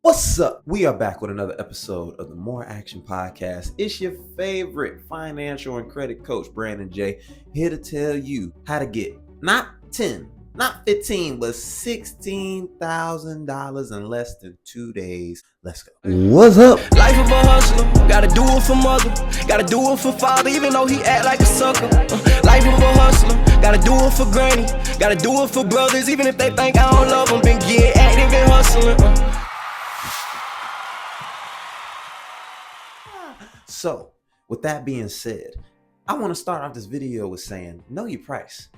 What's up? We are back with another episode of the More Action Podcast. It's your favorite financial and credit coach, Brandon J, here to tell you how to get not 10, not 15, but $16,000 in less than 2 days. Let's go. What's up? Life of a hustler, gotta do it for mother, gotta do it for father, even though he act like a sucker. Life of a hustler, gotta do it for granny, gotta do it for brothers, even if they think I don't love them. Been getting active and hustling. So, with that being said, I want to start off this video with saying, know your price.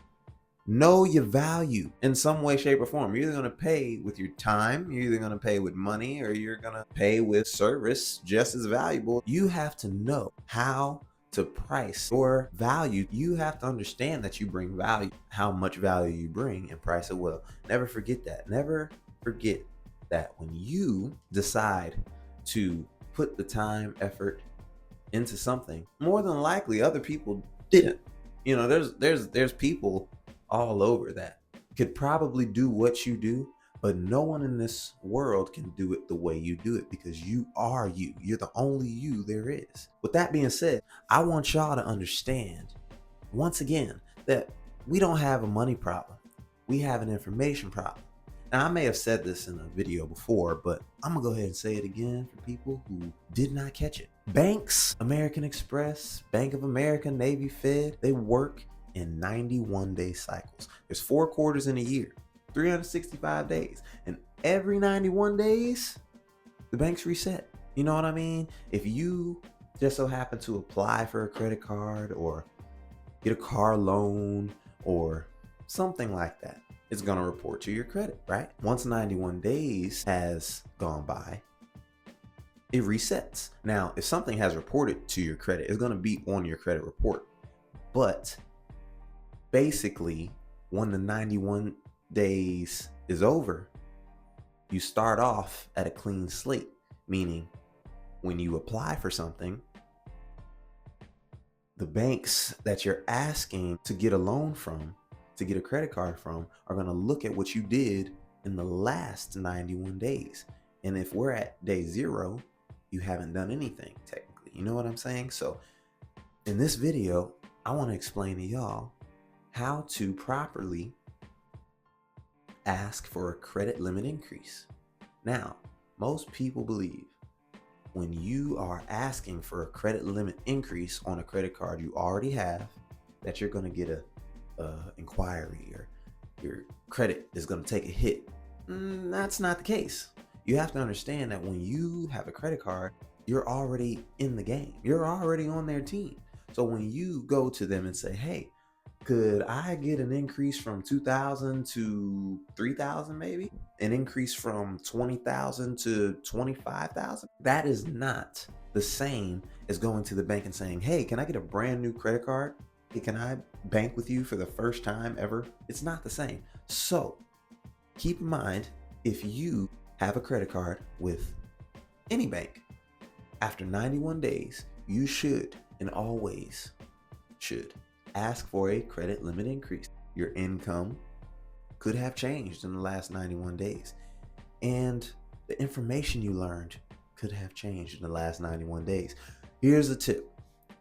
Know your value in some way, shape, or form. You're either going to pay with your time, you're either going to pay with money, or you're going to pay with service just as valuable. You have to know how to price your value. You have to understand that you bring value, how much value you bring, and price it well. Never forget that. Never forget that when you decide to put the time, effort into something, more than likely other people didn't. You know, there's people all over that could probably do what you do, but no one in this world can do it the way you do it, because you are you. You're the only you there is. With that being said, I want y'all to understand once again that we don't have a money problem. We have an information problem. Now, I may have said this in a video before, but I'm gonna go ahead and say it again for people who did not catch it. Banks, American Express, Bank of America, Navy Fed, they work in 91-day cycles. There's 4 quarters in a year, 365 days. And every 91 days, the banks reset. You know what I mean? If you just so happen to apply for a credit card or get a car loan or something like that, it's going to report to your credit, right? Once 91 days has gone by, it resets. Now, if something has reported to your credit, it's going to be on your credit report. But basically, when the 91 days is over, you start off at a clean slate, meaning when you apply for something, the banks that you're asking to get a loan from, to get a credit card from, are going to look at what you did in the last 91 days. And if we're at day 0, you haven't done anything technically. You know what I'm saying? So in this video, I want to explain to y'all how to properly ask for a credit limit increase. Now, most people believe when you are asking for a credit limit increase on a credit card you already have, that you're going to get a inquiry or your credit is going to take a hit. That's not the case. You have to understand that when you have a credit card, you're already in the game. You're already on their team. So when you go to them and say, hey, could I get an increase from 2,000 to 3,000 maybe? An increase from 20,000 to 25,000? That is not the same as going to the bank and saying, hey, can I get a brand new credit card? Hey, can I bank with you for the first time ever? It's not the same. So keep in mind, if you have a credit card with any bank, after 91 days, you should and always should ask for a credit limit increase. Your income could have changed in the last 91 days. And the information you learned could have changed in the last 91 days. Here's a tip.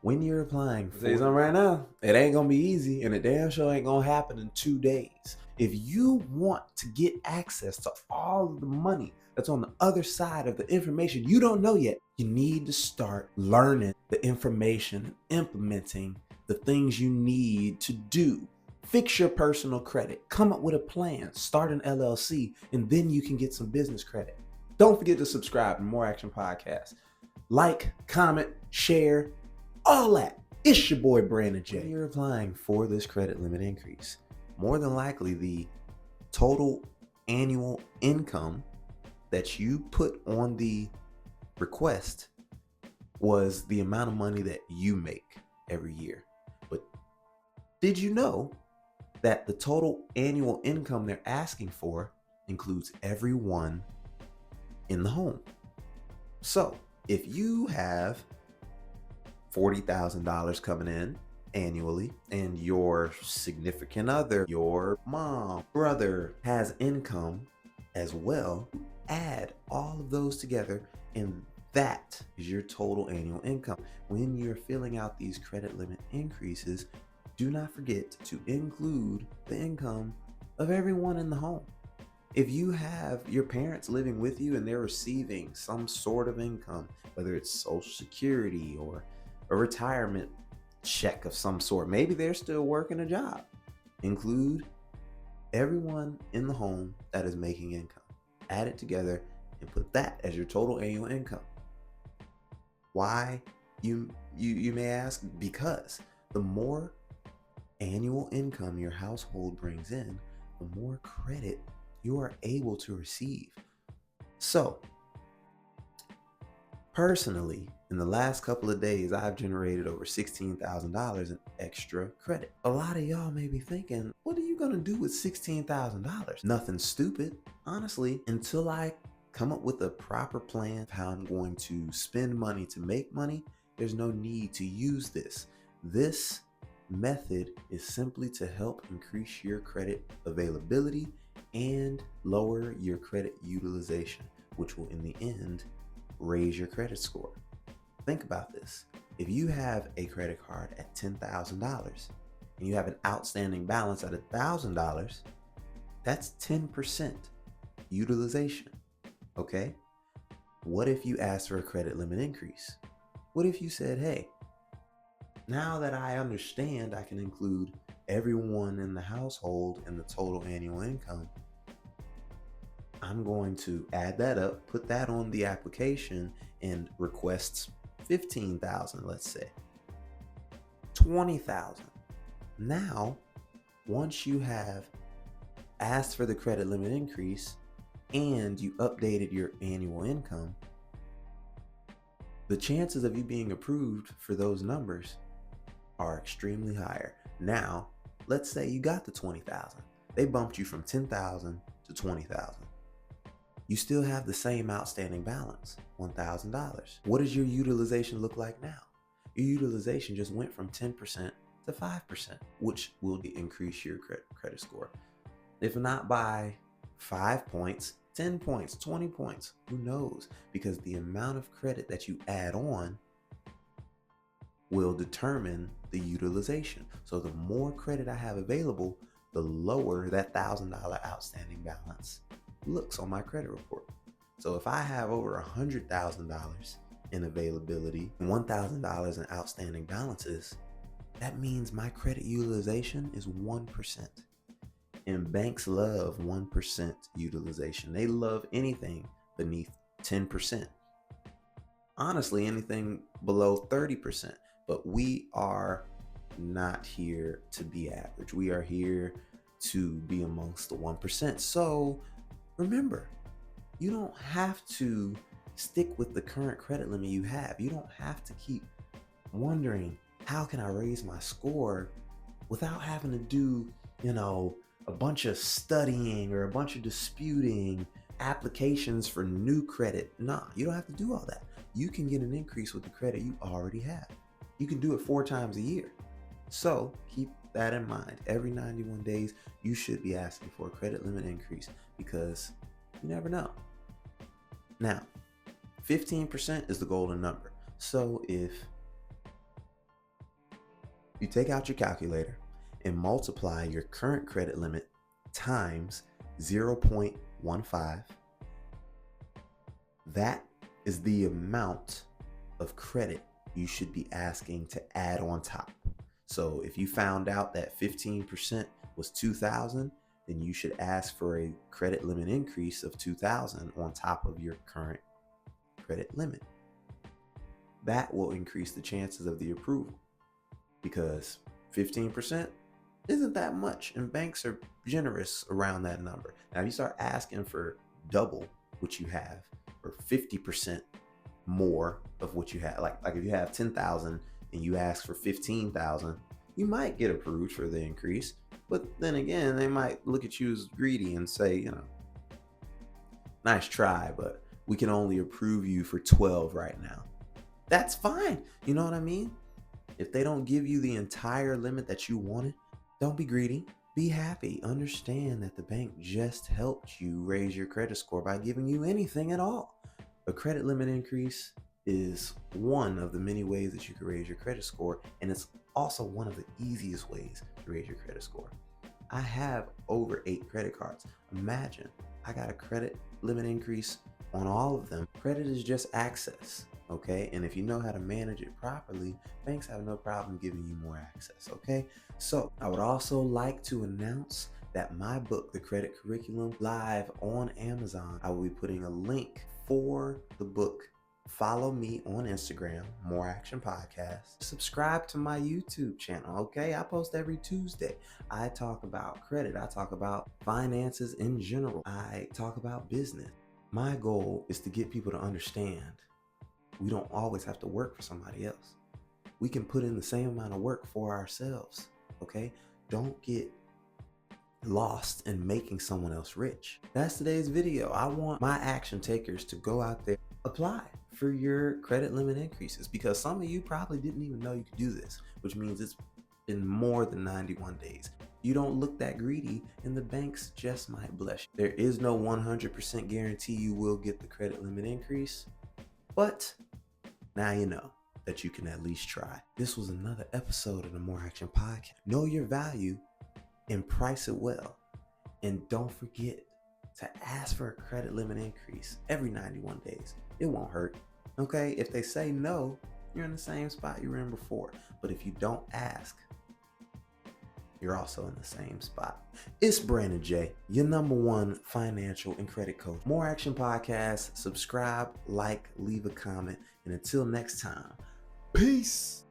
When you're applying for something right now, it ain't gonna be easy, and it damn sure ain't gonna happen in 2 days. If you want to get access to all of the money that's on the other side of the information you don't know yet, you need to start learning the information and implementing the things you need to do. Fix your personal credit, come up with a plan, start an LLC, and then you can get some business credit. Don't forget to subscribe to More Action Podcast. Like, comment, share, all that. It's your boy Brandon J. When you're applying for this credit limit increase, more than likely the total annual income that you put on the request was the amount of money that you make every year. But did you know that the total annual income they're asking for includes everyone in the home? So if you have $40,000 coming in annually and your significant other, your mom, brother has income as well, Add all of those together, and that is your total annual income. When you're filling out these credit limit increases, do not forget to include the income of everyone in the home. If you have your parents living with you and they're receiving some sort of income, whether it's Social Security or a retirement check of some sort, maybe they're still working a job, include everyone in the home that is making income. Add it together and put that as your total annual income. Why, you may ask? Because the more annual income your household brings in, the more credit you are able to receive. So, personally, in the last couple of days, I've generated over $16,000 in extra credit. A lot of y'all may be thinking, what are you gonna do with $16,000? Nothing stupid. Honestly, until I come up with a proper plan of how I'm going to spend money to make money, there's no need to use this. This method is simply to help increase your credit availability and lower your credit utilization, which will in the end raise your credit score. Think about this. If you have a credit card at $10,000 and you have an outstanding balance at $1,000, that's 10% utilization. Okay? What if you asked for a credit limit increase? What if you said, hey, now that I understand I can include everyone in the household in the total annual income, I'm going to add that up, put that on the application, and request 15,000, let's say 20,000. Now, once you have asked for the credit limit increase and you updated your annual income, the chances of you being approved for those numbers are extremely higher. Now, let's say you got the 20,000. They bumped you from 10,000 to 20,000. You still have the same outstanding balance, $1,000. What does your utilization look like now? Your utilization just went from 10% to 5%, which will increase your credit score. If not by 5 points, 10 points, 20 points, who knows? Because the amount of credit that you add on will determine the utilization. So the more credit I have available, the lower that $1,000 outstanding balance looks on my credit report. So if I have over $100,000 in availability and $1,000 in outstanding balances, that means my credit utilization is 1%. And banks love 1% utilization. They love anything beneath 10%. Honestly, anything below 30%. But we are not here to be average. We are here to be amongst the 1%. So remember, you don't have to stick with the current credit limit you have. You don't have to keep wondering, how can I raise my score without having to do, a bunch of studying or a bunch of disputing applications for new credit. Nah, you don't have to do all that. You can get an increase with the credit you already have. You can do it 4 times a year. So keep that in mind. Every 91 days, you should be asking for a credit limit increase because you never know. Now, 15% is the golden number. So if you take out your calculator and multiply your current credit limit times 0.15, that is the amount of credit you should be asking to add on top. So if you found out that 15% was 2,000, then you should ask for a credit limit increase of 2,000 on top of your current credit limit. That will increase the chances of the approval because 15% isn't that much, and banks are generous around that number. Now, if you start asking for double what you have or 50% more of what you have, like if you have 10,000 and you ask for 15,000, you might get approved for the increase. But then again, they might look at you as greedy and say, nice try, but we can only approve you for 12 right now. That's fine. You know what I mean? If they don't give you the entire limit that you wanted, don't be greedy. Be happy. Understand that the bank just helped you raise your credit score by giving you anything at all. A credit limit increase is one of the many ways that you can raise your credit score, and it's also one of the easiest ways to raise your credit score. I have over 8 credit cards. Imagine I got a credit limit increase on all of them. Credit is just access, okay? And if you know how to manage it properly, banks have no problem giving you more access, okay? So I would also like to announce that my book, The Credit Curriculum, live on Amazon. I will be putting a link for the book. Follow me on Instagram, More Action Podcast. Subscribe to my YouTube channel, okay? I post every Tuesday. I talk about credit. I talk about finances in general. I talk about business. My goal is to get people to understand we don't always have to work for somebody else. We can put in the same amount of work for ourselves, okay? Don't get lost in making someone else rich. That's today's video. I want my action takers to go out there, apply for your credit limit increases, because some of you probably didn't even know you could do this, which means it's been more than 91 days. You don't look that greedy and the banks just might bless you. There is no 100% guarantee you will get the credit limit increase, but now you know that you can at least try. This was another episode of the More Action Podcast. Know your value and price it well. And don't forget to ask for a credit limit increase every 91 days. It won't hurt, okay? If they say no, you're in the same spot you were in before. But if you don't ask, you're also in the same spot. It's Brandon J, your #1 financial and credit coach. More Action Podcast. Subscribe, like, leave a comment. And until next time, peace.